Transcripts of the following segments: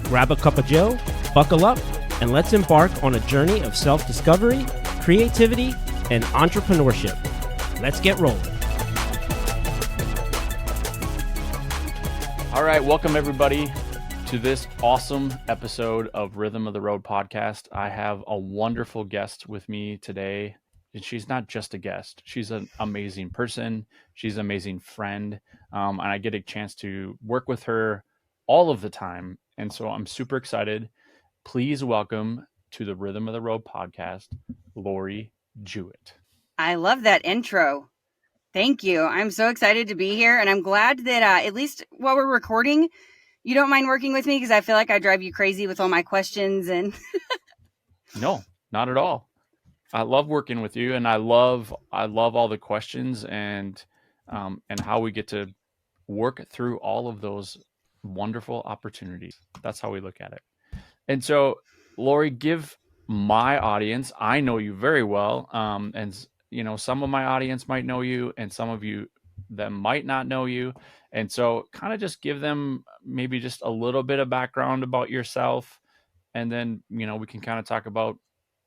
Grab a cup of joe, buckle up, and let's embark on a journey of self-discovery, creativity, and entrepreneurship. Let's get rolling. All right, welcome everybody to this awesome episode of Rhythm of the Road podcast. I have a wonderful guest with me today. And she's not just a guest. She's an amazing person. She's an amazing friend. And I get a chance to work with her all of the time. And so I'm super excited. Please welcome to the Rhythm of the Road podcast, Lori Jewett. I love that intro. Thank you. I'm so excited to be here. And I'm glad that at least while we're recording, you don't mind working with me because I feel like I drive you crazy with all my questions. And No, not at all. I love working with you, and I love all the questions and how we get to work through all of those wonderful opportunities. That's how we look at it. And so, Lori, give my audience, I know you very well, and you know, some of my audience might know you, and some of you that might not know you. And so, kind of just give them maybe just a little bit of background about yourself, and then we can kind of talk about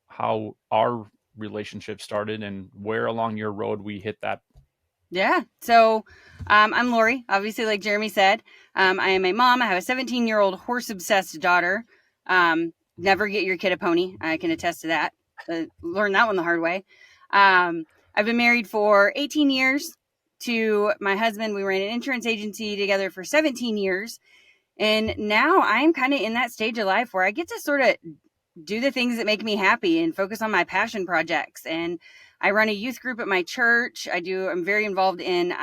how our relationship started and where along your road we hit that. Yeah. So I'm Lori, obviously, like Jeremy said. I am a mom. I have a 17-year-old horse-obsessed daughter. Never get your kid a pony. I can attest to that. Learned that one the hard way. I've been married for 18 years to my husband. We ran an insurance agency together for 17 years. And now I'm kind of in that stage of life where I get to sort of do the things that make me happy and focus on my passion projects. And I run a youth group at my church. I'm very involved in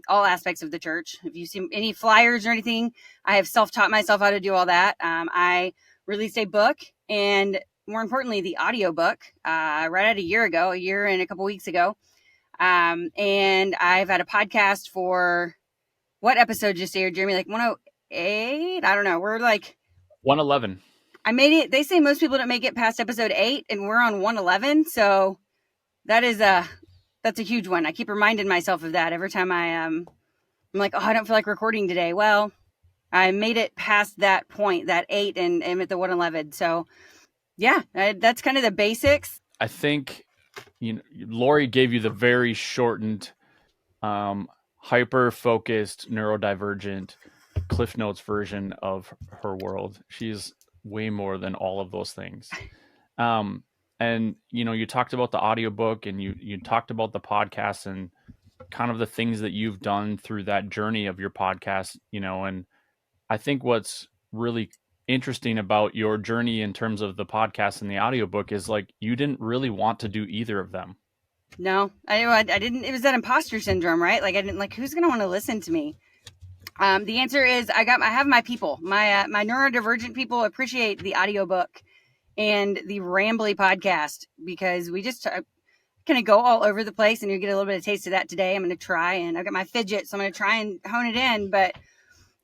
all aspects of the church. If you see any flyers or anything, I have self-taught myself how to do all that. I released a book, and more importantly, the audiobook right at a year and a couple weeks ago. And I've had a podcast for what episode just aired, Jeremy? Like 108? I don't know. We're like 111. I made it. They say most people don't make it past episode 8, and we're on 111. So that's a huge one. I keep reminding myself of that every time I'm like, oh, I don't feel like recording today. Well, I made it past that point, that 8, and I'm at the 111. So yeah, that's kind of the basics. I think, Lori gave you the very shortened, hyper-focused, neurodivergent Cliff Notes version of her world. She's way more than all of those things. And you talked about the audiobook, and you talked about the podcast and kind of the things that you've done through that journey of your podcast, and I think what's really interesting about your journey in terms of the podcast and the audiobook is like, you didn't really want to do either of them. No, I didn't. It was that imposter syndrome, right? Like I didn't like, who's going to want to listen to me? The answer is I have my people, my neurodivergent people appreciate the audiobook and the Rambly podcast, because we just kind of go all over the place, and you get a little bit of taste of that today. I'm going to try, and I've got my fidgets, so I'm going to try and hone it in. But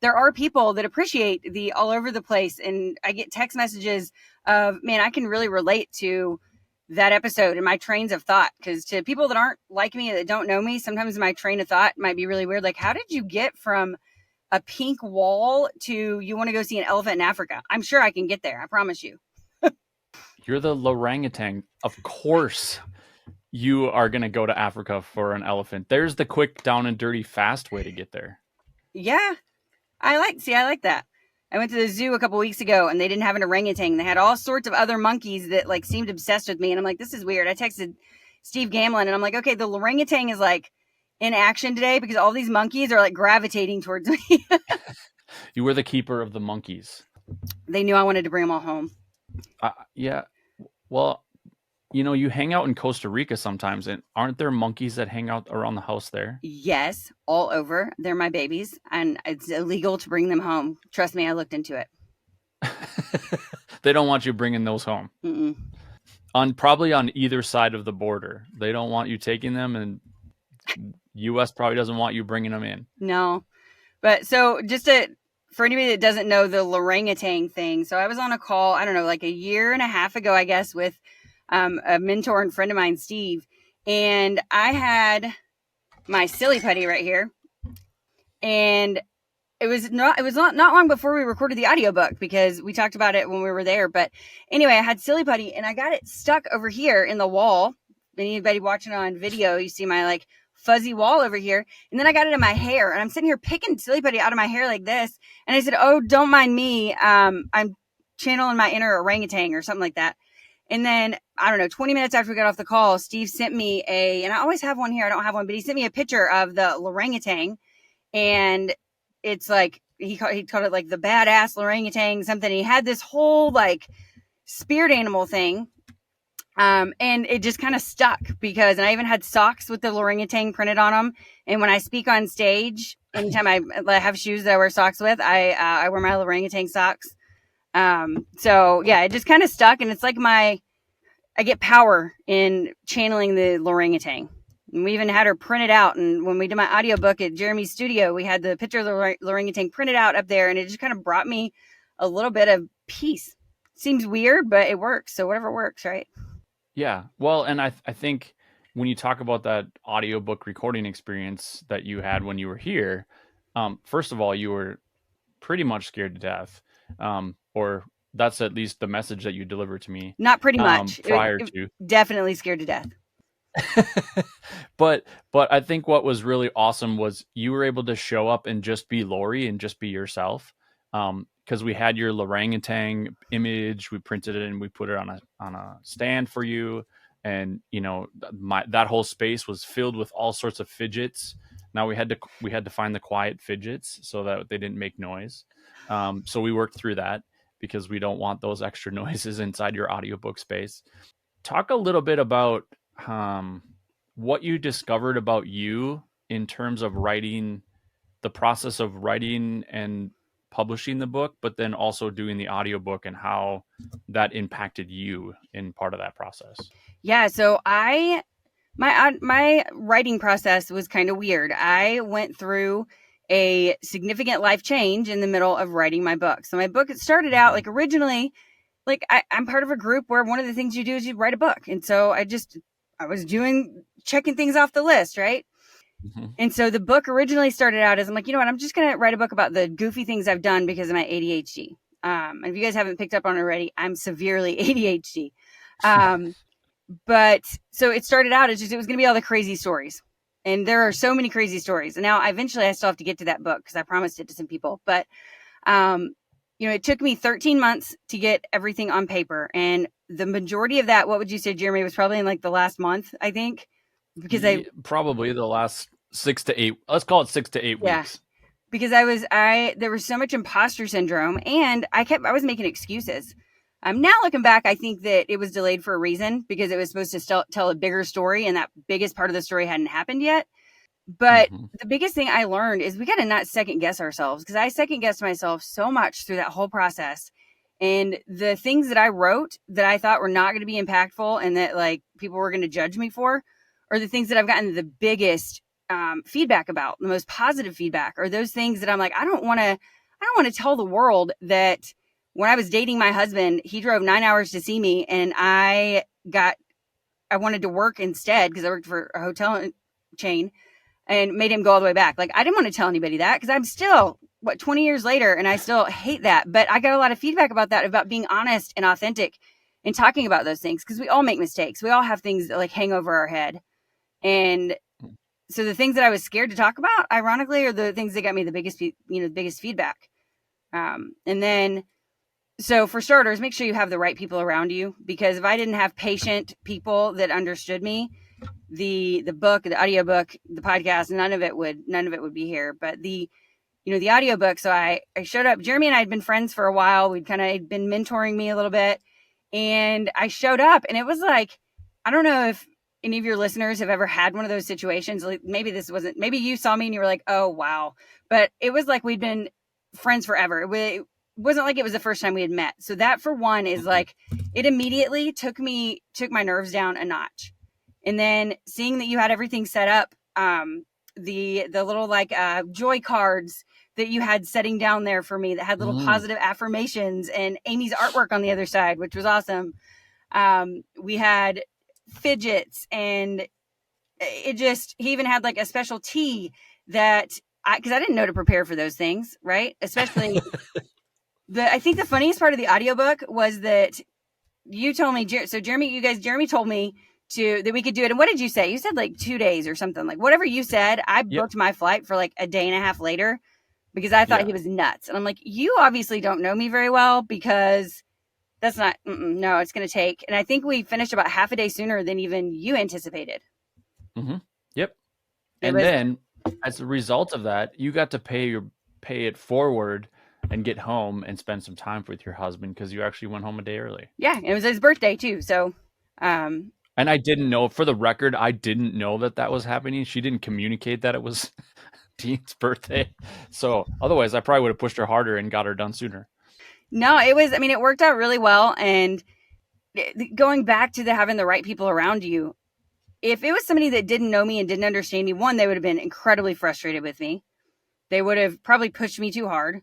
there are people that appreciate the all over the place, and I get text messages of, man, I can really relate to that episode and my trains of thought, because to people that aren't like me, that don't know me, sometimes my train of thought might be really weird. Like, how did you get from a pink wall to you want to go see an elephant in Africa? I'm sure I can get there. I promise you. You're the orangutan. Of course you are going to go to Africa for an elephant. There's the quick, down and dirty, fast way to get there. Yeah. I like that. I went to the zoo a couple weeks ago, and they didn't have an orangutan. They had all sorts of other monkeys that like seemed obsessed with me. And I'm like, this is weird. I texted Steve Gamlin, and I'm like, okay, the orangutan is like in action today because all these monkeys are like gravitating towards me. You were the keeper of the monkeys. They knew I wanted to bring them all home. Yeah. Well, you hang out in Costa Rica sometimes, and aren't there monkeys that hang out around the house there? Yes, all over. They're my babies, and it's illegal to bring them home. Trust me, I looked into it. They don't want you bringing those home. Mm-mm. Probably on either side of the border. They don't want you taking them, and U.S. probably doesn't want you bringing them in. No. But so for anybody that doesn't know the orangutan thing, so I was on a call, I don't know, like a year and a half ago, I guess, with a mentor and friend of mine, Steve. And I had my silly putty right here. And it was not long before we recorded the audiobook, because we talked about it when we were there. But anyway, I had Silly Putty and I got it stuck over here in the wall. Anybody watching on video, you see my like fuzzy wall over here. And then I got it in my hair, and I'm sitting here picking Silly Putty out of my hair like this. And I said, "Oh, don't mind me. I'm channeling my inner orangutan," or something like that. And then, I don't know, 20 minutes after we got off the call, Steve sent me and I always have one here. I don't have one, but he sent me a picture of the orangutan. And it's like, he called it like the badass orangutan something. He had this whole like spirit animal thing. And it just kind of stuck and I even had socks with the orangutan printed on them. And when I speak on stage, anytime I have shoes that I wear socks with, I wear my orangutan socks. So yeah, it just kind of stuck, and it's like I get power in channeling the orangutan. And we even had her printed out. And when we did my audiobook at Jeremy's studio, we had the picture of the orangutan printed out up there, and it just kind of brought me a little bit of peace. Seems weird, but it works. So whatever works, right? Yeah. Well, and I think when you talk about that audiobook recording experience that you had when you were here, first of all, you were pretty much scared to death. Or that's at least the message that you delivered to me. Not pretty much. Prior to. Definitely scared to death. But I think what was really awesome was you were able to show up and just be Lori and just be yourself. Because we had your orangutan image, we printed it and we put it on a stand for you. And, you know, that whole space was filled with all sorts of fidgets. Now we had to find the quiet fidgets so that they didn't make noise. So we worked through that, because we don't want those extra noises inside your audiobook space. Talk a little bit about what you discovered about you in terms of writing, the process of writing and publishing the book, but then also doing the audiobook, and how that impacted you in part of that process. Yeah. So my writing process was kind of weird. I went through a significant life change in the middle of writing my book. So my book, it started out like originally, like I'm part of a group where one of the things you do is you write a book. And so I was checking things off the list, right? Mm-hmm. And so the book originally started out as, I'm like, you know what, I'm just going to write a book about the goofy things I've done because of my ADHD. And if you guys haven't picked up on it already, I'm severely ADHD. But so it started out as it was going to be all the crazy stories. And there are so many crazy stories. And now eventually I still have to get to that book because I promised it to some people. But, it took me 13 months to get everything on paper. And the majority of that, what would you say, Jeremy, was probably in like the last month, I think? Because probably the last 6 to 8, let's call it 6 to 8 weeks. Because there was so much imposter syndrome, and I was making excuses. Now looking back, I think that it was delayed for a reason, because it was supposed to tell a bigger story, and that biggest part of the story hadn't happened yet. But the biggest thing I learned is we got to not second guess ourselves, because I second guessed myself so much through that whole process. And the things that I wrote that I thought were not going to be impactful and that like people were going to judge me for, are the things that I've gotten the biggest feedback about, the most positive feedback, or those things that I'm like, I don't want to tell the world that when I was dating my husband, he drove 9 hours to see me, and I wanted to work instead because I worked for a hotel chain, and made him go all the way back. Like, I didn't want to tell anybody that, because I'm still 20 years later, and I still hate that. But I got a lot of feedback about that, about being honest and authentic and talking about those things, because we all make mistakes. We all have things that like hang over our head. And so the things that I was scared to talk about, ironically, are the things that got me the biggest feedback. And then, so for starters, make sure you have the right people around you, because if I didn't have patient people that understood me, the book, the audiobook, the podcast, none of it would be here. But the audiobook. So I showed up. Jeremy and I had been friends for a while. We'd kind of been mentoring me a little bit, and I showed up, and it was like, I don't know if any of your listeners have ever had one of those situations. Like maybe you saw me and you were like, oh, wow. But it was like, we'd been friends forever. It wasn't like it was the first time we had met. So that, for one, is like, it immediately took my nerves down a notch. And then seeing that you had everything set up, the little like joy cards that you had setting down there for me that had little positive affirmations, and Amy's artwork on the other side, which was awesome. We had fidgets, and he even had like a special tea that because I didn't know to prepare for those things, right? Especially I think the funniest part of the audiobook was that you told me, so Jeremy told me that we could do it. And what did you say? You said like 2 days or something, like whatever you said. I booked my flight for like a day and a half later because I thought he was nuts. And I'm like, you obviously don't know me very well, because that's not, no, it's going to take. And I think we finished about half a day sooner than even you anticipated. Mm-hmm. Yep. And then as a result of that, you got to pay it forward and get home and spend some time with your husband, because you actually went home a day early. Yeah. It was his birthday too. So, and I didn't know, for the record, I didn't know that was happening. She didn't communicate that it was Dean's birthday. So otherwise I probably would have pushed her harder and got her done sooner. No, it worked out really well. And going back to having the right people around you, if it was somebody that didn't know me and didn't understand me, one, they would have been incredibly frustrated with me. They would have probably pushed me too hard.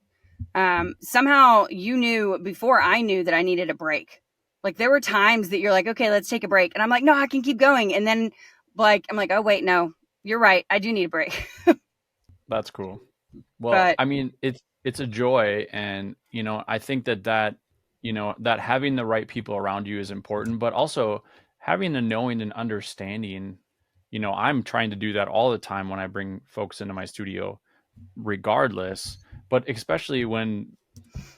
Somehow you knew before I knew that I needed a break. Like there were times that you're like, okay, let's take a break. And I'm like, no, I can keep going. And then I'm like, oh wait, no, you're right. I do need a break. That's cool. Well, it's a joy. And, I think that having the right people around you is important, but also having the knowing and understanding, I'm trying to do that all the time when I bring folks into my studio, regardless, but especially when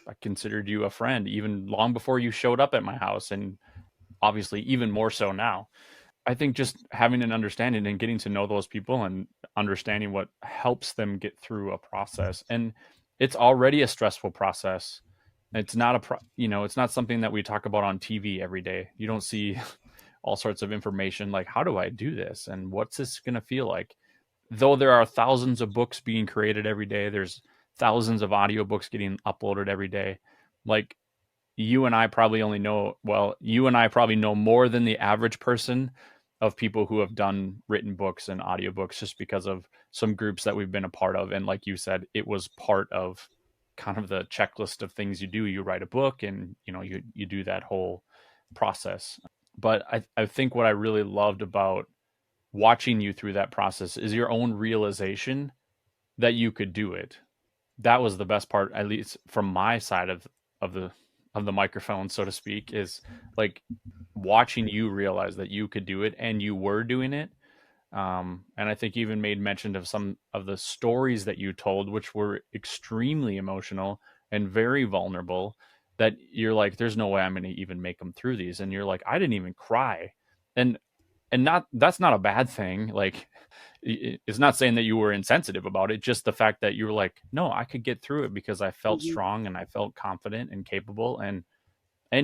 I considered you a friend, even long before you showed up at my house, and obviously even more so now. I think just having an understanding and getting to know those people and understanding what helps them get through a process. And it's already a stressful process. It's not it's not something that we talk about on TV every day. You don't see all sorts of information like, how do I do this? And what's this going to feel like? Though there are thousands of books being created every day, there's thousands of audiobooks getting uploaded every day. Like you and I probably know more than the average person of people who have done written books and audiobooks, just because of some groups that we've been a part of. And like you said, it was part of kind of the checklist of things you do. You write a book and, you do that whole process. But I think what I really loved about watching you through that process is your own realization that you could do it. That was the best part, at least from my side of the microphone, so to speak, is like watching you realize that you could do it and you were doing it. And I think you even made mention of some of the stories that you told, which were extremely emotional and very vulnerable, that you're like, there's no way I'm going to even make them through these. And you're like, I didn't even cry. And that's not a bad thing. Like, it's not saying that you were insensitive about it, just the fact that you were like, no, I could get through it because I felt strong and I felt confident and capable, and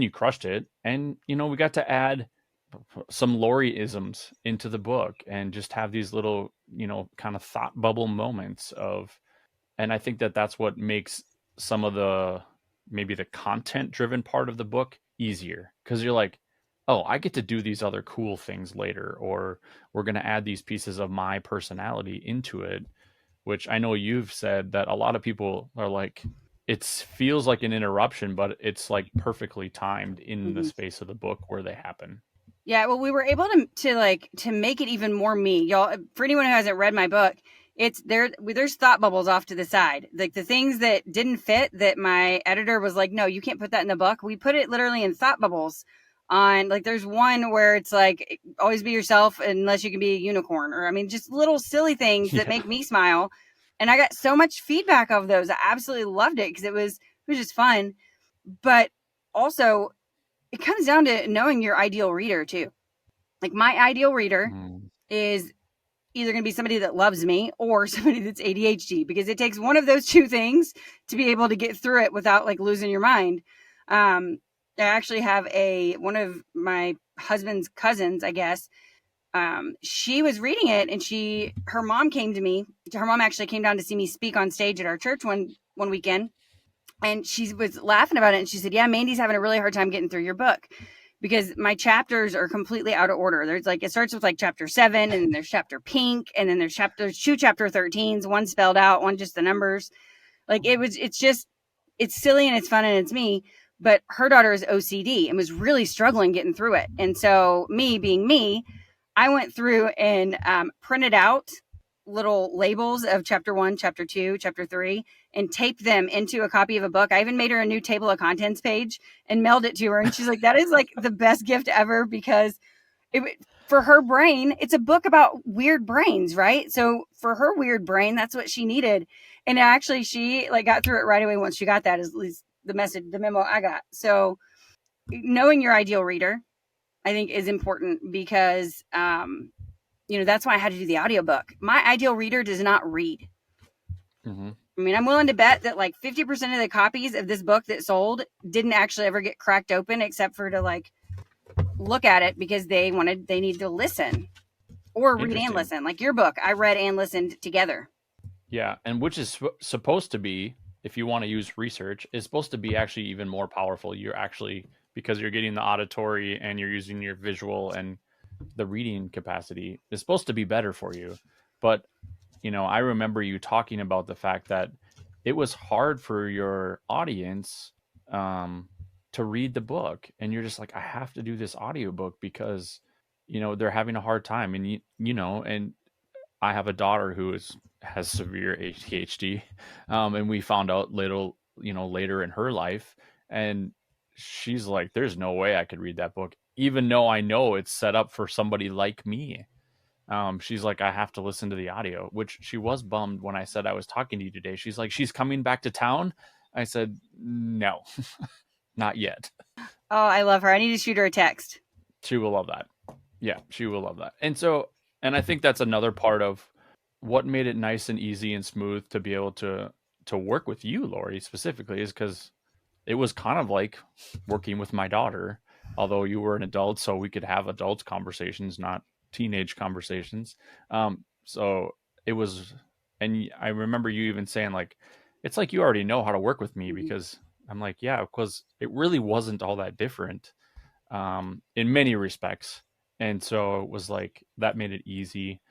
you crushed it. And, we got to add some Lori-isms into the book and just have these little, kind of thought bubble moments and I think that that's what makes some of maybe the content driven part of the book easier. 'Cause you're like, oh, I get to do these other cool things later, or we're going to add these pieces of my personality into it, which I know you've said that a lot of people are like, it feels like an interruption, but it's like perfectly timed in the space of the book where they happen. Yeah. Well, we were able to make it even more me, y'all. For anyone who hasn't read my book, there's thought bubbles off to the side. Like the things that didn't fit, that my editor was like, no, you can't put that in the book. We put it literally in thought bubbles. On like, there's one where it's like, always be yourself unless you can be a unicorn, or just little silly things that make me smile. And I got so much feedback of those. I absolutely loved it because it was just fun. But also it comes down to knowing your ideal reader too. Like my ideal reader is either going to be somebody that loves me or somebody that's ADHD, because it takes one of those two things to be able to get through it without like losing your mind. I actually have one of my husband's cousins, I guess. She was reading it and her mom came to me. Her mom actually came down to see me speak on stage at our church one weekend. And she was laughing about it. And she said, yeah, Mandy's having a really hard time getting through your book because my chapters are completely out of order. There's like, it starts with like chapter 7 and then there's chapter pink. And then there's two chapter 13s, one spelled out, one just the numbers. Like it's silly and it's fun and it's me. But her daughter is OCD and was really struggling getting through it. And so me being me, I went through and printed out little labels of chapter 1, chapter 2, chapter 3, and taped them into a copy of a book. I even made her a new table of contents page and mailed it to her. And she's like, that is like the best gift ever, because for her brain, it's a book about weird brains, right? So for her weird brain, that's what she needed. And actually she like got through it right away once she got that, is at least the memo I got. So knowing your ideal reader, I think, is important, because that's why I had to do the audiobook. My ideal reader does not read. Mm-hmm. I mean, I'm willing to bet that like 50% of the copies of this book that sold didn't actually ever get cracked open, except for to like look at it because they need to listen or read and listen. Like your book, I read and listened together. Yeah. And which is supposed to be, if you want to use research, is supposed to be actually even more powerful. You're actually, because you're getting the auditory and you're using your visual and the reading capacity, is supposed to be better for you. But, I remember you talking about the fact that it was hard for your audience to read the book. And you're just like, I have to do this audiobook because, they're having a hard time. And, and I have a daughter who has severe ADHD. And we found out later in her life. And she's like, there's no way I could read that book, even though I know it's set up for somebody like me. She's like, I have to listen to the audio, which she was bummed when I said I was talking to you today. She's like, she's coming back to town. I said, no, not yet. Oh, I love her. I need to shoot her a text. She will love that. Yeah, she will love that. And I think that's another part of what made it nice and easy and smooth to be able to work with you, Lori, specifically, is because it was kind of like working with my daughter, although you were an adult, so we could have adult conversations, not teenage conversations. So it was, and I remember you even saying like, it's like you already know how to work with me, because I'm like, yeah, because it really wasn't all that different in many respects. And so it was like, that made it easy,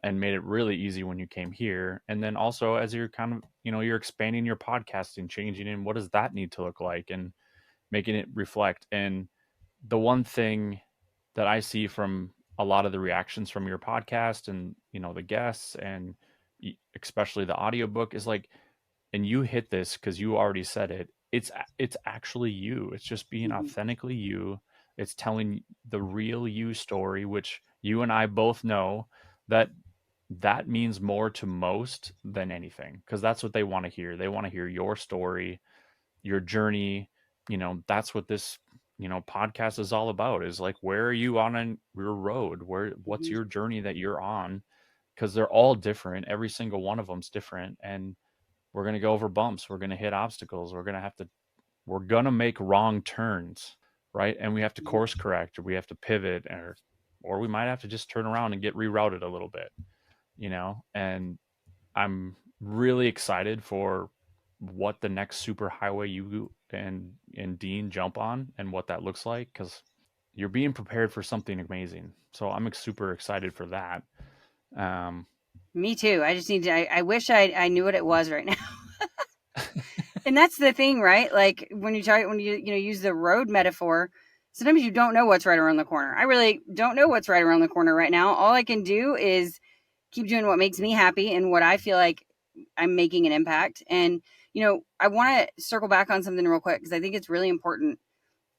and made it really easy when you came here. And then also as you're kind of, you're expanding your podcast and changing it, and what does that need to look like, and making it reflect. And the one thing that I see from a lot of the reactions from your podcast and, the guests, and especially the audiobook, is like, and you hit this because you already said it, it's actually you. It's just being authentically you. It's telling the real you story, which you and I both know that means more to most than anything, because that's what they want to hear. They want to hear your story, your journey. That's what this, podcast is all about, is like, where are you on your road? What's your journey that you're on? Because they're all different. Every single one of them's different. And we're going to go over bumps. We're going to hit obstacles. We're going to make wrong turns, right? And we have to course correct, or we have to pivot, or we might have to just turn around and get rerouted a little bit, and I'm really excited for what the next super highway you and Dean jump on, and what that looks like, because you're being prepared for something amazing. So I'm super excited for that. Me too. I just I wish I knew what it was right now. And that's the thing, right? Like when you use the road metaphor, sometimes you don't know what's right around the corner. I really don't know what's right around the corner right now. All I can do is keep doing what makes me happy and what I feel like I'm making an impact. And, I want to circle back on something real quick, because I think it's really important.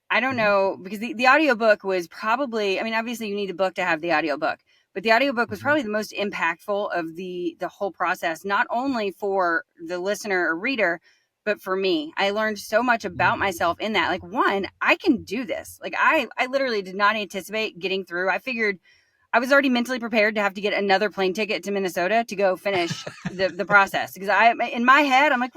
I don't know, because the audiobook was probably, I mean, obviously you need a book to have the audiobook, but the audiobook was probably the most impactful of the whole process, not only for the listener or reader, but for me. I learned so much about myself in that. Like, one, I can do this. Like I literally did not anticipate getting through. I figured I was already mentally prepared to have to get another plane ticket to Minnesota to go finish the process. Because in my head, I'm like,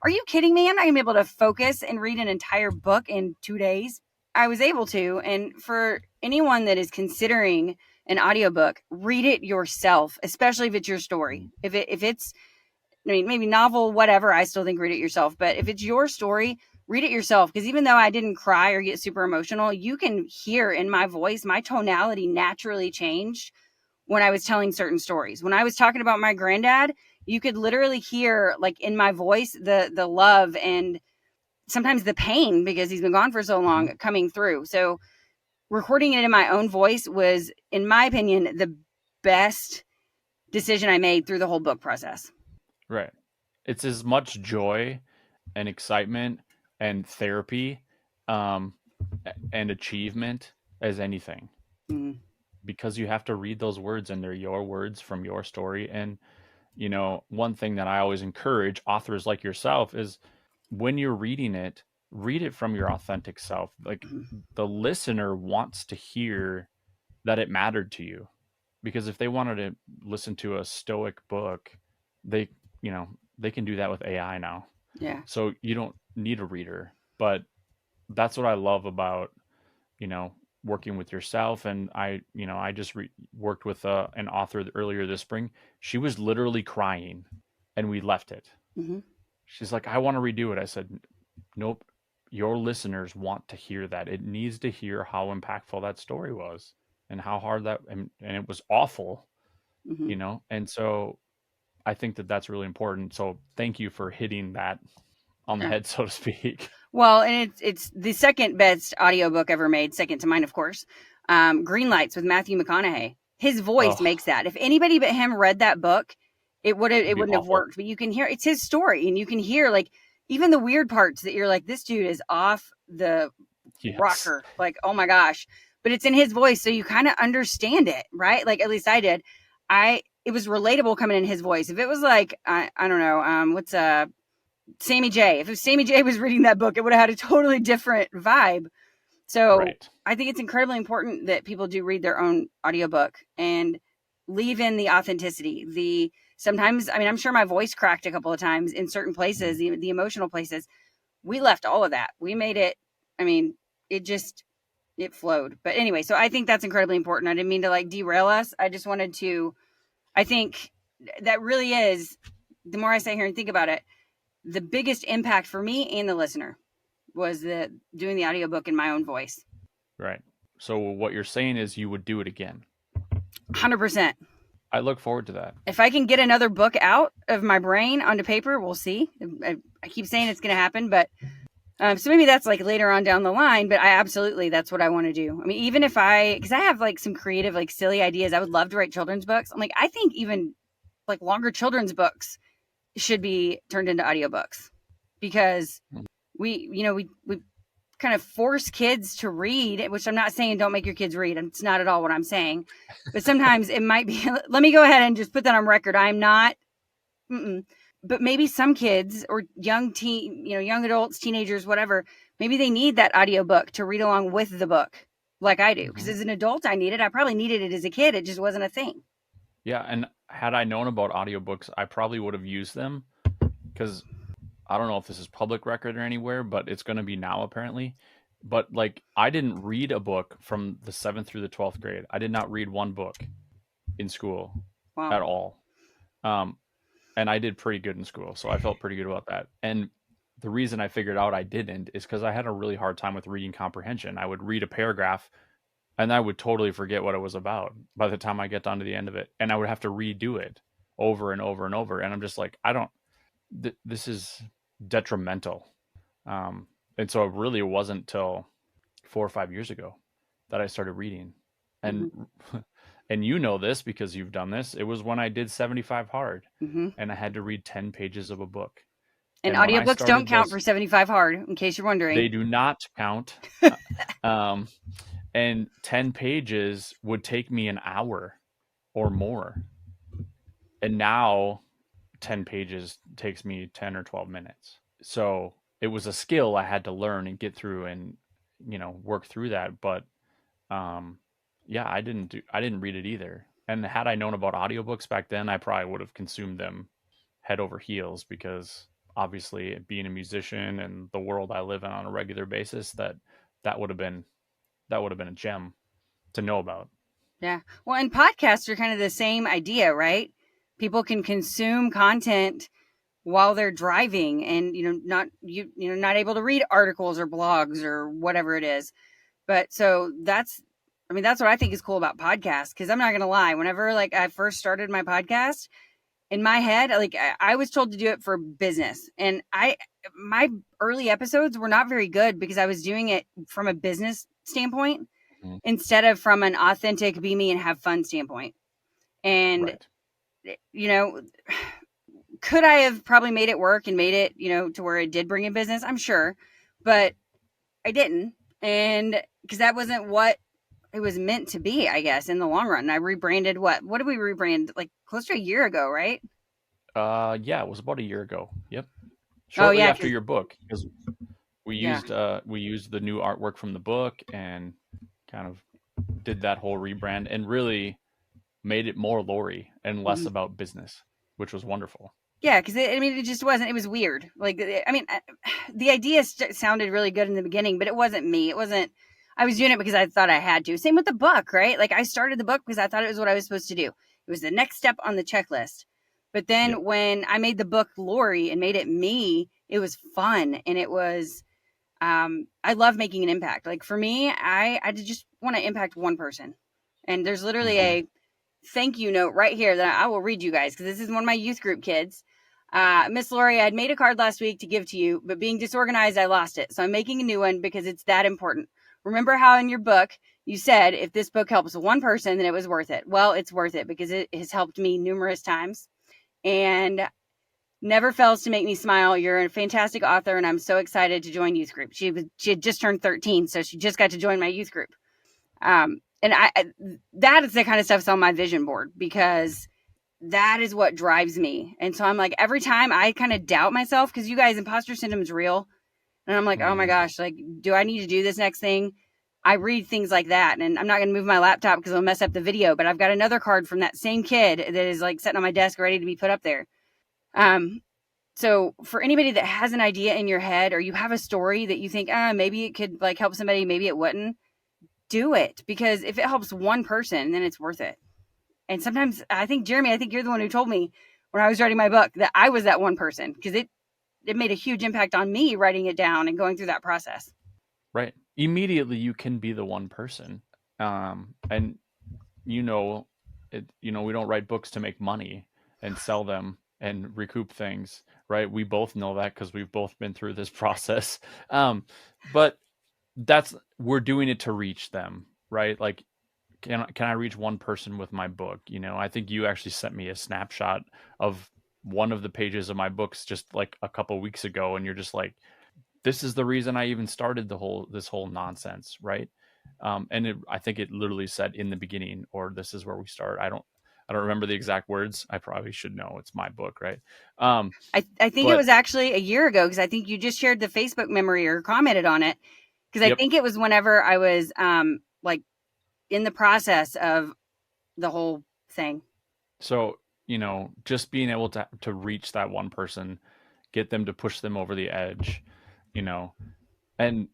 are you kidding me? I'm not gonna be able to focus and read an entire book in 2 days. I was able to. And for anyone that is considering an audiobook, read it yourself, especially if it's your story. If it's, I mean, maybe novel, whatever, I still think read it yourself. But if it's your story, read it yourself. Because even though I didn't cry or get super emotional, you can hear in my voice, my tonality naturally changed when I was telling certain stories. When I was talking about my granddad, you could literally hear, like, in my voice, the love and sometimes the pain, because he's been gone for so long, coming through. So recording it in my own voice was, in my opinion, the best decision I made through the whole book process. Right. It's as much joy and excitement and therapy and achievement as anything. Mm. Because you have to read those words and they're your words from your story. And, you know, one thing that I always encourage authors like yourself is when you're reading it, read it from your authentic self. Like the listener wants to hear that it mattered to you. Because if they wanted to listen to a stoic book, they, you know, they can do that with AI now. Yeah. So you don't need a reader. But that's what I love about, you know, working with yourself. And I, you know, I just worked with an author earlier this spring. She was literally crying and we left it. Mm-hmm. She's like, I want to redo it. I said, nope. Your listeners want to hear that. It needs to hear how impactful that story was and how hard that, and it was awful, Mm-hmm. you know? And so I think that that's really important. So thank you for hitting that on the head, so to speak. Well, and it's the second best audiobook ever made, second to mine, of course. Green Lights with Matthew McConaughey. His voice makes that. If anybody but him read that book, it wouldn't have worked. But you can hear, it's his story, and you can hear like even the weird parts that you're like, this dude is off the rocker. Like, oh my gosh. But it's in his voice, so you kind of understand it, right? Like, at least I did. It was relatable coming in his voice. If it was like, I don't know, what's Sammy J. If Sammy J was reading that book, it would have had a totally different vibe. So I think it's incredibly important that people do read their own audiobook and leave in the authenticity. Sometimes, I mean, I'm sure my voice cracked a couple of times in certain places, the emotional places. We left all of that. We made it, I mean, it flowed. But anyway, so I think that's incredibly important. I didn't mean to like derail us. I just wanted to, I think that really is, the more I sit here and think about it, the biggest impact for me and the listener was doing the audiobook in my own voice. Right. So what you're saying is you would do it again. 100%. I look forward to that. If I can get another book out of my brain onto paper, we'll see. I keep saying it's going to happen, but so maybe that's like later on down the line, but that's what I want to do. I mean, even if because I have like some creative, like silly ideas, I would love to write children's books. I'm like, I think even like longer children's books should be turned into audiobooks because we kind of force kids to read, which I'm not saying don't make your kids read. It's not at all what I'm saying, but sometimes it might be, let me go ahead and just put that on record. I'm not, but maybe some kids or young adults, teenagers, whatever, maybe they need that audiobook to read along with the book like I do. Because as an adult, I need it. I probably needed it as a kid. It just wasn't a thing. Yeah. And had I known about audiobooks, I probably would have used them because I don't know if this is public record or anywhere, but it's going to be now apparently. But like, I didn't read a book from the 7th through the 12th grade. I did not read one book in school at all. And I did pretty good in school. So I felt pretty good about that. And the reason I figured out I didn't is because I had a really hard time with reading comprehension. I would read a paragraph and I would totally forget what it was about by the time I get down to the end of it. And I would have to redo it over and over and over. And I'm just like, this is detrimental. And so it really wasn't till 4 or 5 years ago that I started reading. And and you know this because you've done this. It was when I did 75 hard and I had to read 10 pages of a book. And audiobooks don't count for 75 hard, in case you're wondering. They do not count. And 10 pages would take me an hour or more. And now 10 pages takes me 10 or 12 minutes. So it was a skill I had to learn and get through and, work through that. But, yeah, I didn't read it either. And had I known about audiobooks back then, I probably would have consumed them head over heels because obviously being a musician and the world I live in on a regular basis, that would have been a gem to know about. Yeah. Well, and podcasts are kind of the same idea, right? People can consume content while they're driving and, not able to read articles or blogs or whatever it is. But so that's what I think is cool about podcasts. Cause I'm not going to lie. Whenever I first started my podcast in my head, I was told to do it for business. And my early episodes were not very good because I was doing it from a business standpoint instead of from an authentic be me and have fun standpoint. And you know, could I have probably made it work and made it, to where it did bring in business? I'm sure, but I didn't. And because that wasn't what it was meant to be, I guess, in the long run. I rebranded what did we rebrand? Like close to a year ago, right? Yeah, it was about a year ago. Yep. Oh Shortly yeah, after your book, because we yeah. used the new artwork from the book and kind of did that whole rebrand and really made it more Lori and less Mhm. about business, which was wonderful. Yeah, because it just wasn't. It was weird. Like, the idea sounded really good in the beginning, but it wasn't me. It wasn't. I was doing it because I thought I had to. Same with the book, right? Like, I started the book because I thought it was what I was supposed to do. It was the next step on the checklist. But then Yep. when I made the book Lori and made it me, it was fun, and it was. I love making an impact. Like for me, I just want to impact one person, and there's literally Mhm. a thank you note right here that I will read you guys because this is one of my youth group kids. Miss Lori, I'd made a card last week to give to you, but being disorganized, I lost it. So I'm making a new one because it's that important. Remember how in your book you said if this book helps one person, then it was worth it. Well, it's worth it because it has helped me numerous times and never fails to make me smile. You're a fantastic author, and I'm so excited to join youth group. She had just turned 13, so she just got to join my youth group. And that is the kind of stuff that's on my vision board because that is what drives me. And so I'm like, every time I kind of doubt myself, because you guys, imposter syndrome is real. And I'm like, oh my Mhm. gosh, like, do I need to do this next thing? I read things like that. And I'm not going to move my laptop because it'll mess up the video. But I've got another card from that same kid that is like sitting on my desk ready to be put up there. So for anybody that has an idea in your head or you have a story that you think, maybe it could like help somebody, maybe it wouldn't, do it. Because if it helps one person, then it's worth it. And sometimes I think, Jeremy, I think you're the one who told me when I was writing my book that I was that one person because it made a huge impact on me writing it down and going through that process. Right. Immediately you can be the one person. And you know we don't write books to make money and sell them and recoup things, right? We both know that because we've both been through this process. But we're doing it to reach them, right? Like can I reach one person with my book? I think you actually sent me a snapshot of one of the pages of my books just like a couple weeks ago, and you're just like, this is the reason I even started this whole nonsense, right? And I think it literally said in the beginning, or this is where we start. I don't remember the exact words. I probably should know. It's my book, right? I think it But was actually a year ago because I think you just shared the Facebook memory or commented on it because I yep. think it was whenever I was like in the process of the whole thing. So just being able to reach that one person, get them to push them over the edge, and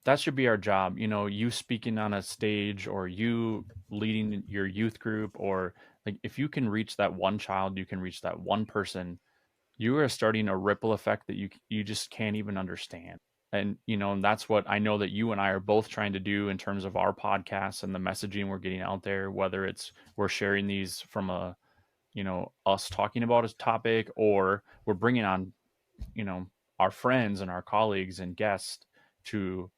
that should be our job. You speaking on a stage or you leading your youth group, or like if you can reach that one child, you can reach that one person, you are starting a ripple effect that you just can't even understand. And that's what I know that you and I are both trying to do in terms of our podcasts and the messaging we're getting out there, whether it's we're sharing these from us talking about a topic, or we're bringing on, our friends and our colleagues and guests to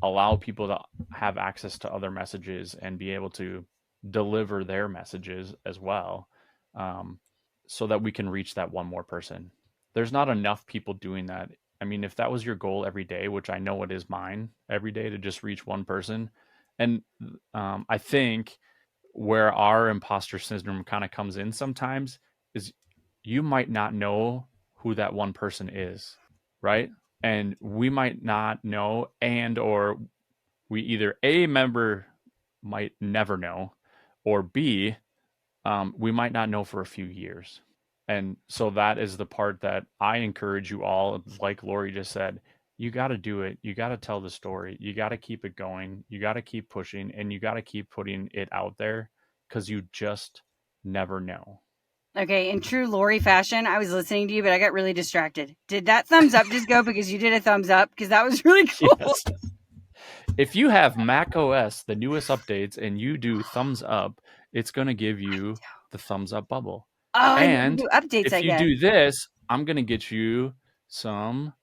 allow people to have access to other messages and be able to deliver their messages as well, so that we can reach that one more person. There's not enough people doing that. I mean, if that was your goal every day, which I know it is mine every day, to just reach one person, and I think where our imposter syndrome kind of comes in sometimes is you might not know who that one person is, right? And we might not know, and or we either A, member might never know, or B, we might not know for a few years. And so that is the part that I encourage you all, like Lori just said, you got to do it. You got to tell the story. You got to keep it going. You got to keep pushing, and you got to keep putting it out there because you just never know. Okay, in true Lori fashion, I was listening to you, but I got really distracted. Did that thumbs up just go because you did a thumbs up? Because that was really cool. Yes. If you have Mac OS, the newest updates, and you do thumbs up, it's going to give you the thumbs up bubble. Oh, I need to And do updates, I if you guess. do this, I'm going to get you some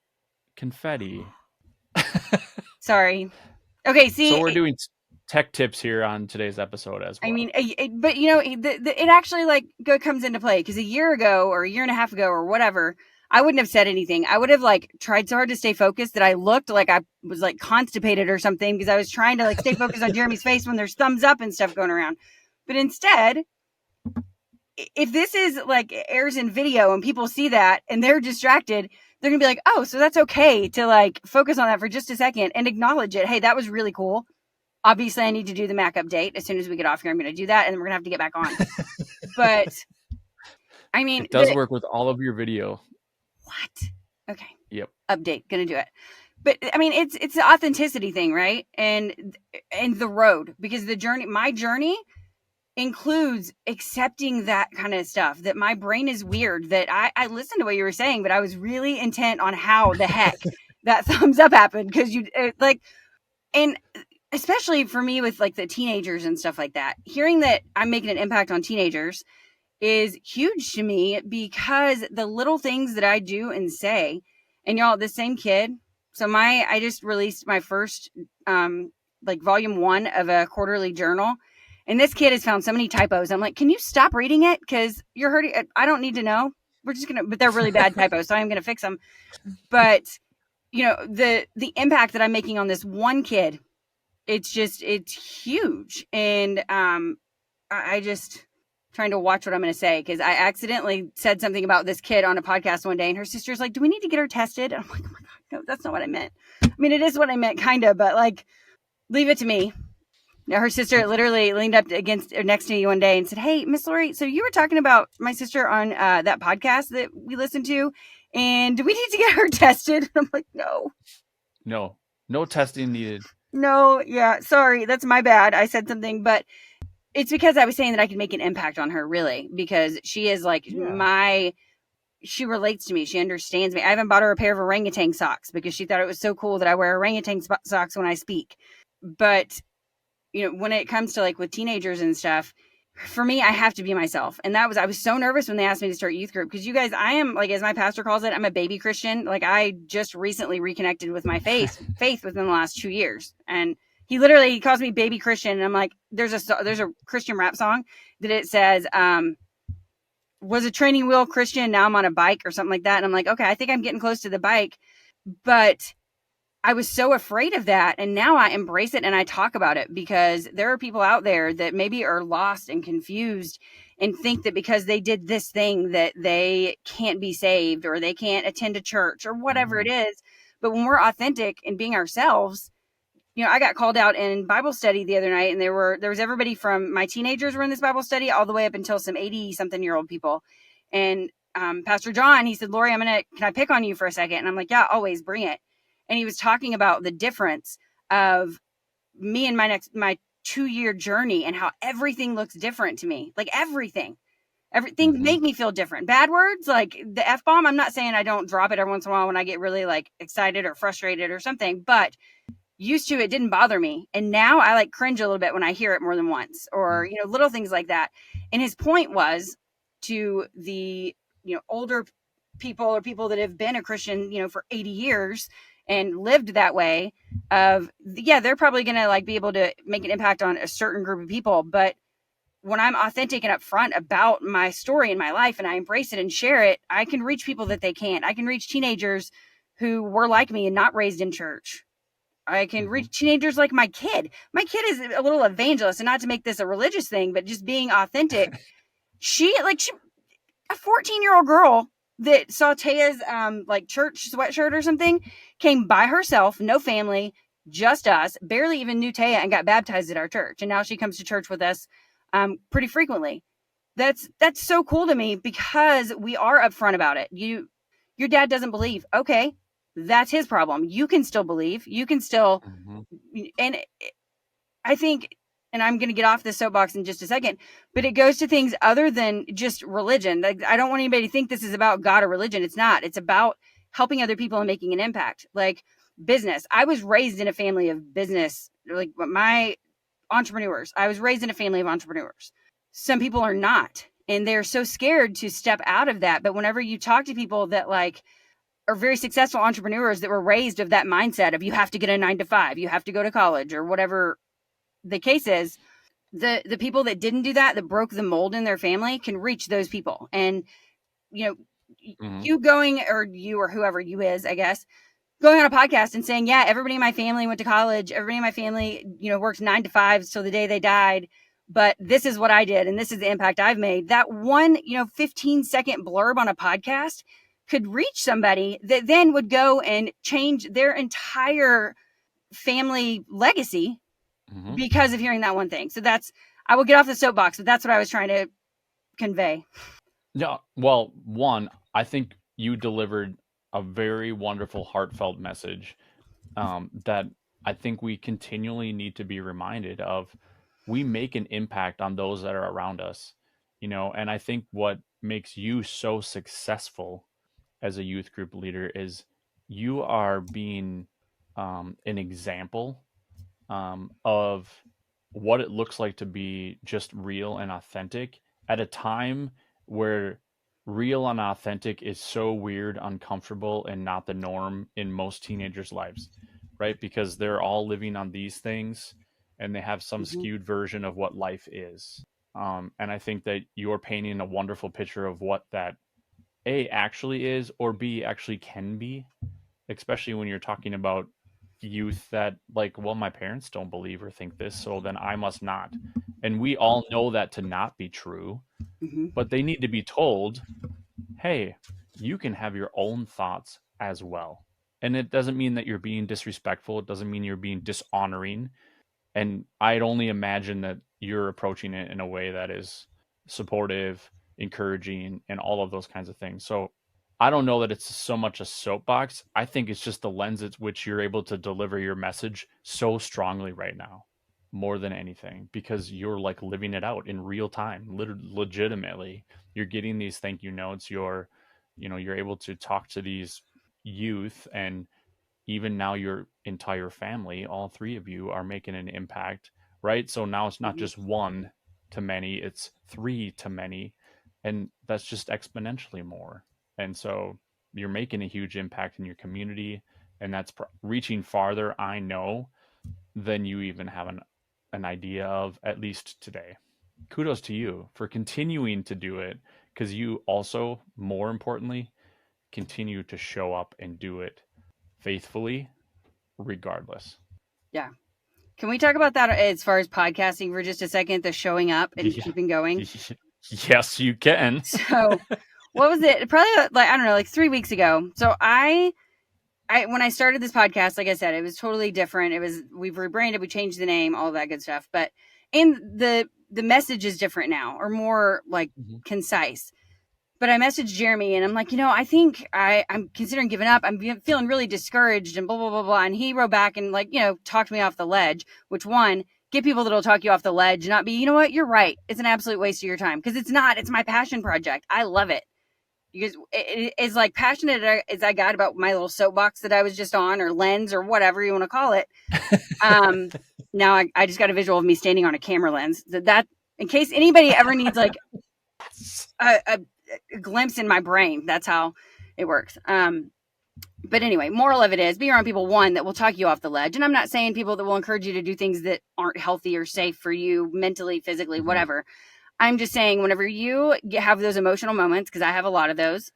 confetti. Sorry. Okay, So see, we're doing tech tips here on today's episode as well. I mean, but you know, it actually like comes into play because a year ago or a year and a half ago or whatever, I wouldn't have said anything. I would have like tried so hard to stay focused that I looked like I was like constipated or something because I was trying to like stay focused on Jeremy's face when there's thumbs up and stuff going around. But instead, if this is like airs in video and people see that and they're distracted, they're gonna be like, oh, so that's okay to like focus on that for just a second and acknowledge it. Hey, that was really cool. Obviously, I need to do the Mac update as soon as we get off here. I'm going to do that, and then we're going to have to get back on. But I mean, it does work with all of your video. What? Okay. Yep. Update. Going to do it. But I mean, it's the authenticity thing, right? And the road, because my journey includes accepting that kind of stuff. That my brain is weird. That I listened to what you were saying, but I was really intent on how the heck that thumbs up happened because and. Especially for me with like the teenagers and stuff like that, hearing that I'm making an impact on teenagers is huge to me because the little things that I do and say, and y'all, the same kid. So I just released my first, like volume 1 of a quarterly journal. And this kid has found so many typos. I'm like, can you stop reading it? Cause you're hurting. I don't need to know. But they're really bad typos. So I'm going to fix them. But you know, the impact that I'm making on this one kid, it's huge. And I just trying to watch what I'm going to say because I accidentally said something about this kid on a podcast one day and her sister's like, do we need to get her tested? And I'm like, oh my God, no, that's not what I meant. I mean, it is what I meant kind of, but like, leave it to me. Now, her sister literally leaned up against or next to me one day and said, hey, Miss Lori, so you were talking about my sister on that podcast that we listened to. And do we need to get her tested? And I'm like, no testing needed. No, yeah, sorry, that's my bad. I said something, but it's because I was saying that I could make an impact on her, really, because she is like she relates to me. She understands me. I even bought her a pair of orangutan socks because she thought it was so cool that I wear orangutan socks when I speak. But, you know, when it comes to like with teenagers and stuff, for me, I have to be myself. And I was so nervous when they asked me to start youth group because you guys, I am like, as my pastor calls it, I'm a baby Christian. Like I just recently reconnected with my faith within the last 2 years. And he calls me baby Christian. And I'm like, there's a Christian rap song that it says, was a training wheel Christian. Now I'm on a bike or something like that. And I'm like, okay, I think I'm getting close to the bike, but I was so afraid of that. And now I embrace it and I talk about it because there are people out there that maybe are lost and confused and think that because they did this thing that they can't be saved or they can't attend a church or whatever it is. But when we're authentic and being ourselves, you know, I got called out in Bible study the other night and there was everybody from my teenagers were in this Bible study all the way up until some 80-something-year-old people. And Pastor John, he said, Lori, can I pick on you for a second? And I'm like, yeah, always, bring it. And he was talking about the difference of me and my 2-year journey and how everything looks different to me. Like everything make me feel different. Bad words, like the F-bomb. I'm not saying I don't drop it every once in a while when I get really like excited or frustrated or something, but used to, it didn't bother me. And now I like cringe a little bit when I hear it more than once or, you know, little things like that. And his point was to the, you know, older people or people that have been a Christian, you know, for 80 years and lived that way they're probably going to like be able to make an impact on a certain group of people. But when I'm authentic and upfront about my story and my life and I embrace it and share it, I can reach people that they can't. I can reach teenagers who were like me and not raised in church. I can reach teenagers like my kid. My kid is a little evangelist, and not to make this a religious thing, but just being authentic. She a 14-year-old girl that saw Taya's like church sweatshirt or something, came by herself, no family, just us, barely even knew Taya, and got baptized at our church. And now she comes to church with us pretty frequently. That's so cool to me because we are upfront about it. Your dad doesn't believe. Okay, that's his problem. You can still believe. You can still, and I think, and I'm going to get off this soapbox in just a second, but it goes to things other than just religion. Like, I don't want anybody to think this is about God or religion. It's not. It's about helping other people and making an impact. Like business. I was raised in a family of business, like my entrepreneurs. I was raised in a family of entrepreneurs. Some people are not, and they're so scared to step out of that. But whenever you talk to people that like are very successful entrepreneurs that were raised of that mindset of you have to get a 9 to 5, you have to go to college or whatever the case is, the people that didn't do that, that broke the mold in their family, can reach those people. And, you going, or you or whoever you is, I guess, going on a podcast and saying, yeah, everybody in my family went to college. Everybody in my family, worked 9 to 5 till the day they died. But this is what I did. And this is the impact I've made. That one, 15-second blurb on a podcast could reach somebody that then would go and change their entire family legacy because of hearing that one thing. So I will get off the soapbox, but that's what I was trying to convey. Yeah. Well, one, I think you delivered a very wonderful, heartfelt message that I think we continually need to be reminded of. We make an impact on those that are around us, and I think what makes you so successful as a youth group leader is you are being an example of what it looks like to be just real and authentic at a time where real and authentic is so weird, uncomfortable, and not the norm in most teenagers' lives, right? Because they're all living on these things and they have some skewed version of what life is. And I think that you're painting a wonderful picture of what that A actually is, or B actually can be, especially when you're talking about youth that my parents don't believe or think this, so then I must not. And we all know that to not be true, but they need to be told, hey, you can have your own thoughts as well. And it doesn't mean that you're being disrespectful. It doesn't mean you're being dishonoring. And I'd only imagine that you're approaching it in a way that is supportive, encouraging, and all of those kinds of things. So I don't know that it's so much a soapbox. I think it's just the lens at which you're able to deliver your message so strongly right now, more than anything, because you're living it out in real time, legitimately. You're getting these thank you notes. You're able to talk to these youth, and even now your entire family, all three of you, are making an impact, right? So now it's not just one to many, it's 3 to many, and that's just exponentially more. And so you're making a huge impact in your community, and that's reaching farther, I know, than you even have an idea of, at least today. Kudos to you for continuing to do it, because you also, more importantly, continue to show up and do it faithfully, regardless. Yeah. Can we talk about that as far as podcasting for just a second, the showing up and keeping going? Yes, you can. So what was it? Probably I don't know, 3 weeks ago. So I when I started this podcast, like I said, it was totally different. We've rebranded, we changed the name, all that good stuff. And the message is different now, or more concise. But I messaged Jeremy and I'm like, I think I'm considering giving up. I'm feeling really discouraged and blah, blah, blah, blah. And he wrote back and talked me off the ledge, which get people that'll talk you off the ledge, not be, you know what, you're right. It's an absolute waste of your time. Because it's not, it's my passion project. I love it. Because it's passionate as I got about my little soapbox that I was just on, or lens, or whatever you want to call it. Now I just got a visual of me standing on a camera lens. That in case anybody ever needs a glimpse in my brain, that's how it works. But anyway, moral of it is, be around people, one, that will talk you off the ledge. And I'm not saying people that will encourage you to do things that aren't healthy or safe for you mentally, physically, whatever. I'm just saying, whenever you have those emotional moments, because I have a lot of those,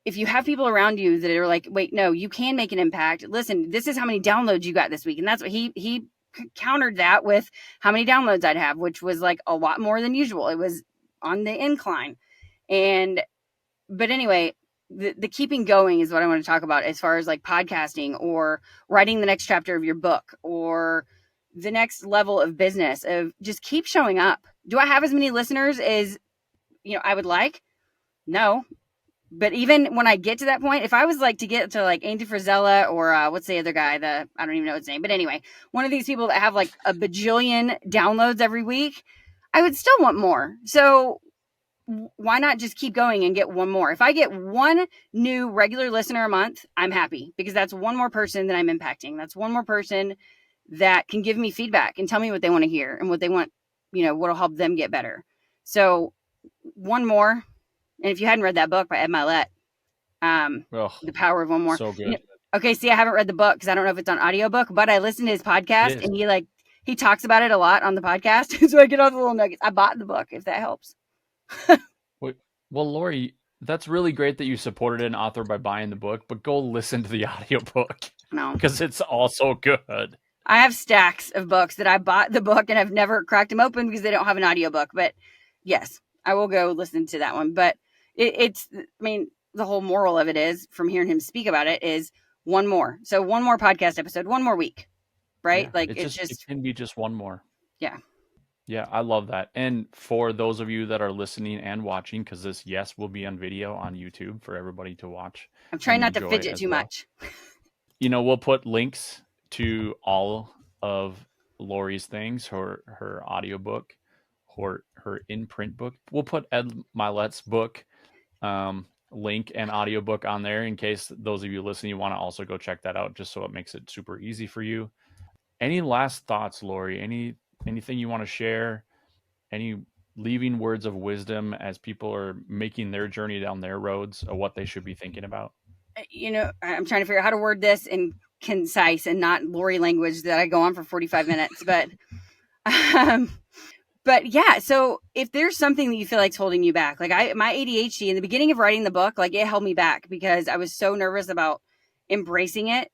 if you have people around you that are like, wait, no, you can make an impact. Listen, this is how many downloads you got this week. And that's what he countered that with how many downloads I'd have, which was a lot more than usual. It was on the incline. But anyway, the keeping going is what I want to talk about, as far as podcasting, or writing the next chapter of your book, or the next level of business, of just keep showing up. Do I have as many listeners as I would like? No. But even when I get to that point, if I was to get to Andy Frizella, or what's the other guy, I don't even know his name, but anyway, one of these people that have a bajillion downloads every week, I would still want more. So why not just keep going and get one more? If I get one new regular listener a month, I'm happy, because that's one more person that I'm impacting. That's one more person that can give me feedback and tell me what they want to hear and what they want, what'll help them get better. So one more. And if you hadn't read that book by Ed Milet, The Power of One More. So good. Okay, see, I haven't read the book because I don't know if it's on audiobook, but I listened to his podcast, and he he talks about it a lot on the podcast. So I get all the little nuggets. I bought the book, if that helps. Well, Lori, that's really great that you supported an author by buying the book, but go listen to the audiobook No, because it's also good. I have stacks of books that I bought the book and I've never cracked them open because they don't have an audiobook. But yes, I will go listen to that one. But it's, I mean, the whole moral of it is, from hearing him speak about it, is one more. So one more podcast episode, one more week, right? Yeah, Like it can be just one more. Yeah. Yeah, I love that. And for those of you that are listening and watching, because this, yes, will be on video on YouTube for everybody to watch. I'm trying not to enjoy fidget as too well. much. We'll put links to all of Lori's things, her audiobook, her in-print book. We'll put Ed Milet's book link and audiobook on there in case those of you listening, you want to also go check that out, just so it makes it super easy for you. Any last thoughts, Lori? Anything you want to share? Any leaving words of wisdom as people are making their journey down their roads of what they should be thinking about? I'm trying to figure out how to word this in concise and not Lori language that I go on for 45 minutes. But yeah, so if there's something that you feel like is holding you back, like my ADHD in the beginning of writing the book, like it held me back because I was so nervous about embracing it.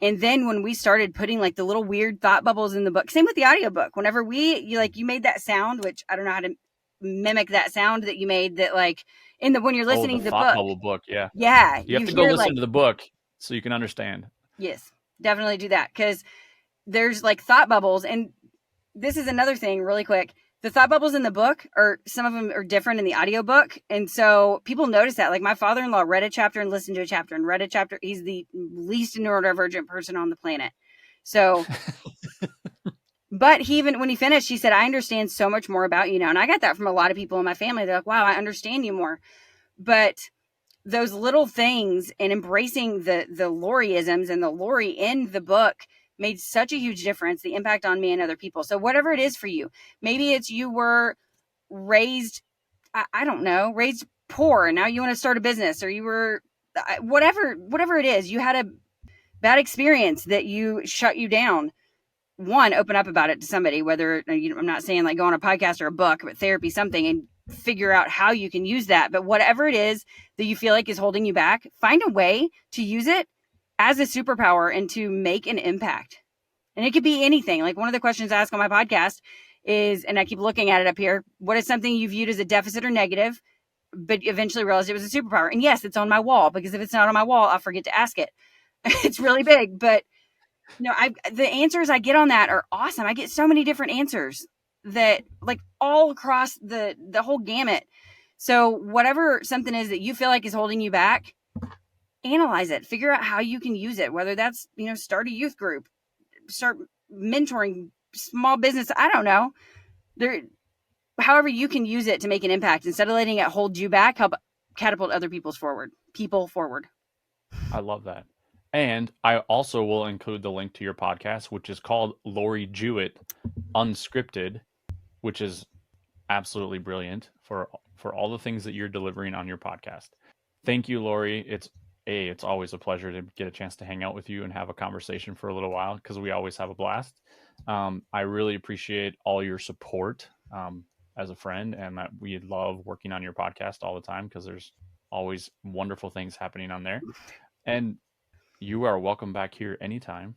And then when we started putting like the little weird thought bubbles in the book, same with the audiobook, whenever you made that sound, which I don't know how to mimic that sound that you made, that like when you're listening to the thought book. bubble book. Yeah. Yeah. You have to go listen to the book so you can understand. Yes, definitely do that. Cause there's like thought bubbles. And this is another thing really quick. The thought bubbles in the book some of them are different in the audiobook. And so people notice that. Like my father-in-law read a chapter and listened to a chapter and read a chapter. He's the least neurodivergent person on the planet. So, but when he finished, he said, I understand so much more about you now. And I got that from a lot of people in my family. They're like, wow, I understand you more. But those little things and embracing the Loriisms and the Lori in the book made such a huge difference, the impact on me and other people. So whatever it is for you, maybe it's you were raised, I don't know, raised poor and now you want to start a business, or you were, whatever it is, you had a bad experience that shut you down. One, open up about it to somebody, whether, I'm not saying like go on a podcast or a book, but therapy, something, and figure out how you can use that. But whatever it is that you feel like is holding you back, find a way to use it as a superpower and to make an impact. And it could be anything. Like one of the questions I ask on my podcast is, and I keep looking at it up here, what is something you viewed as a deficit or negative, but eventually realized it was a superpower? And yes, it's on my wall, because if it's not on my wall, I'll forget to ask it. It's really big, but the answers I get on that are awesome. I get so many different answers that like all across the whole gamut. So whatever something is that you feel like is holding you back, analyze it, figure out how you can use it, whether that's, start a youth group, start mentoring small business. I don't know. However you can use it to make an impact, instead of letting it hold you back, help catapult other people forward. I love that. And I also will include the link to your podcast, which is called Lori Jewett Unscripted, which is absolutely brilliant for all the things that you're delivering on your podcast. Thank you, Lori. It's always a pleasure to get a chance to hang out with you and have a conversation for a little while, because we always have a blast. I really appreciate all your support as a friend, and we love working on your podcast all the time because there's always wonderful things happening on there. And you are welcome back here anytime.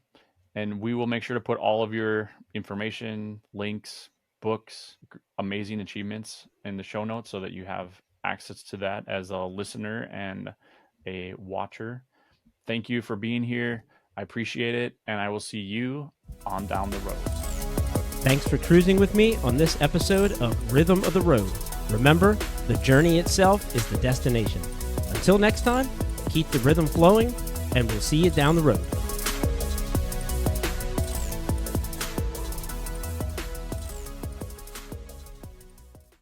And we will make sure to put all of your information, links, books, amazing achievements in the show notes so that you have access to that as a listener and a watcher. Thank you for being here. I appreciate it. And I will see you on down the road. Thanks for cruising with me on this episode of Rhythm of the Road. Remember, the journey itself is the destination. Until next time, keep the rhythm flowing, and we'll see you down the road.